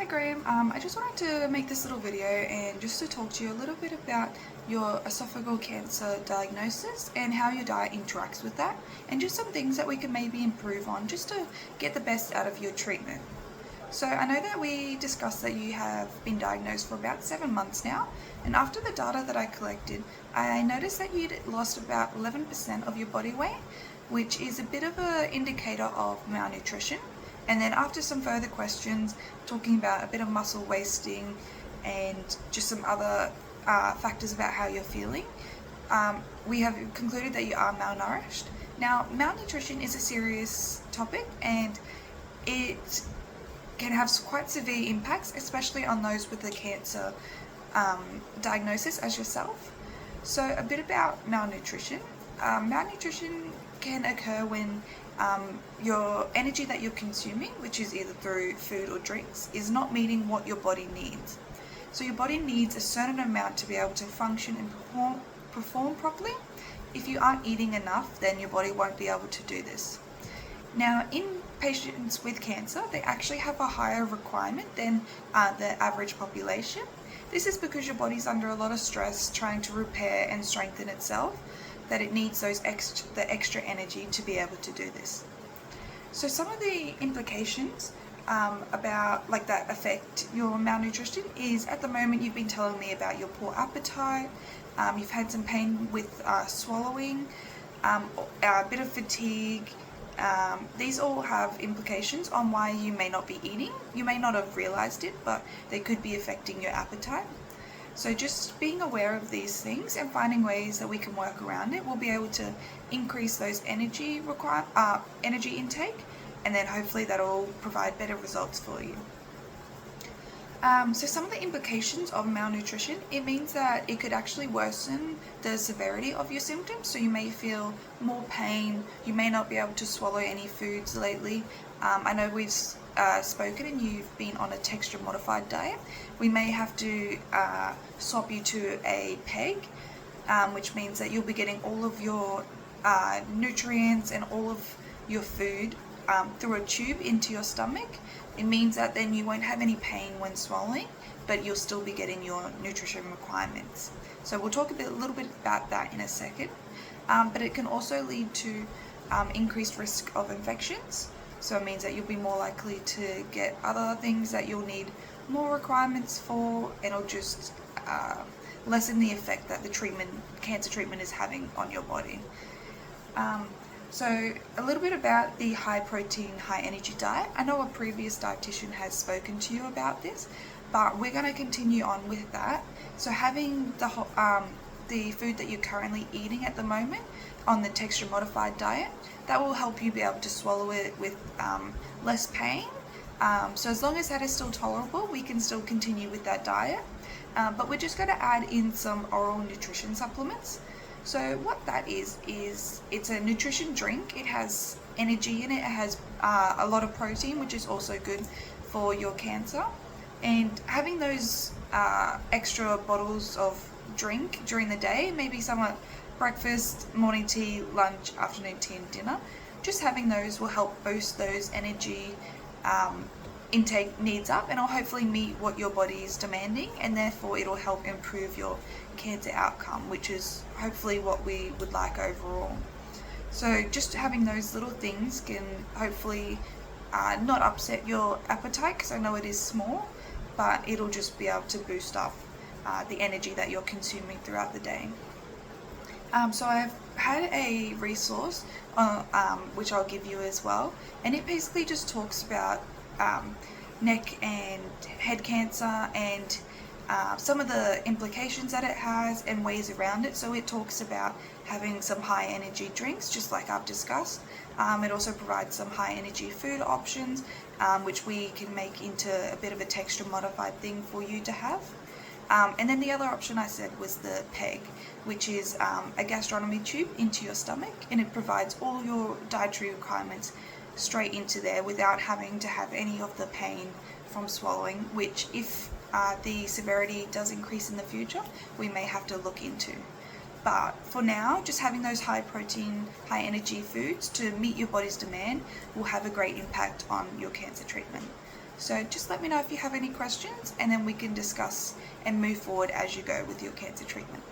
Hi Graham, I just wanted to make this little video and just to talk to you a little bit about your esophageal cancer diagnosis and how your diet interacts with that, and just some things that we can maybe improve on just to get the best out of your treatment. So I know that we discussed that you have been diagnosed for about 7 months now, and after the data that I collected, I noticed that you'd lost about 11% of your body weight, which is a bit of an indicator of malnutrition. And then after some further questions, talking about a bit of muscle wasting and just some other factors about how you're feeling, we have concluded that you are malnourished. Now, malnutrition is a serious topic and it can have quite severe impacts, especially on those with a cancer diagnosis as yourself. So a bit about malnutrition. Malnutrition can occur when your energy that you're consuming, which is either through food or drinks, is not meeting what your body needs. So your body needs a certain amount to be able to function and perform properly. If you aren't eating enough, then your body won't be able to do this. Now, in patients with cancer, they actually have a higher requirement than the average population. This is because your body's under a lot of stress trying to repair and strengthen itself, that it needs the extra energy to be able to do this. So some of the implications about that affect your malnutrition is, at the moment you've been telling me about your poor appetite, you've had some pain with swallowing, a bit of fatigue. These all have implications on why you may not be eating. You may not have realized it, but they could be affecting your appetite. So just being aware of these things and finding ways that we can work around it, we'll be able to increase those energy intake, and then hopefully that'll provide better results for you. So some of the implications of malnutrition, it means that it could actually worsen the severity of your symptoms. So you may feel more pain, you may not be able to swallow any foods lately. I know we've spoken and you've been on a texture modified diet. We may have to swap you to a PEG, which means that you'll be getting all of your nutrients and all of your food through a tube into your stomach. It means that then you won't have any pain when swallowing, but you'll still be getting your nutrition requirements. So we'll talk a little bit about that in a second. But it can also lead to increased risk of infections. So it means that you'll be more likely to get other things that you'll need more requirements for, and it'll just lessen the effect that the cancer treatment is having on your body. So a little bit about the high protein, high energy diet. I know a previous dietitian has spoken to you about this, but we're going to continue on with that. So having the food that you're currently eating at the moment on the texture modified diet, that will help you be able to swallow it with less pain. So as long as that is still tolerable, we can still continue with that diet. But we're just going to add in some oral nutrition supplements. So what that is it's a nutrition drink. It has energy in it. It has a lot of protein, which is also good for your cancer. And having those extra bottles of drink during the day, maybe some at breakfast, morning tea, lunch, afternoon tea and dinner, just having those will help boost those energy intake needs up, and it'll hopefully meet what your body is demanding, and therefore it'll help improve your cancer outcome, which is hopefully what we would like overall. So just having those little things can hopefully not upset your appetite, because I know it is small, but it'll just be able to boost up the energy that you're consuming throughout the day. So I've had a resource which I'll give you as well, and it basically just talks about neck and head cancer and some of the implications that it has and ways around it. So it talks about having some high energy drinks, just like I've discussed. It also provides some high energy food options, which we can make into a bit of a texture modified thing for you to have. And then the other option I said was the PEG, which is a gastronomy tube into your stomach, and it provides all your dietary requirements straight into there without having to have any of the pain from swallowing, which if the severity does increase in the future, we may have to look into. But for now, just having those high protein, high energy foods to meet your body's demand will have a great impact on your cancer treatment. So just let me know if you have any questions, and then we can discuss and move forward as you go with your cancer treatment.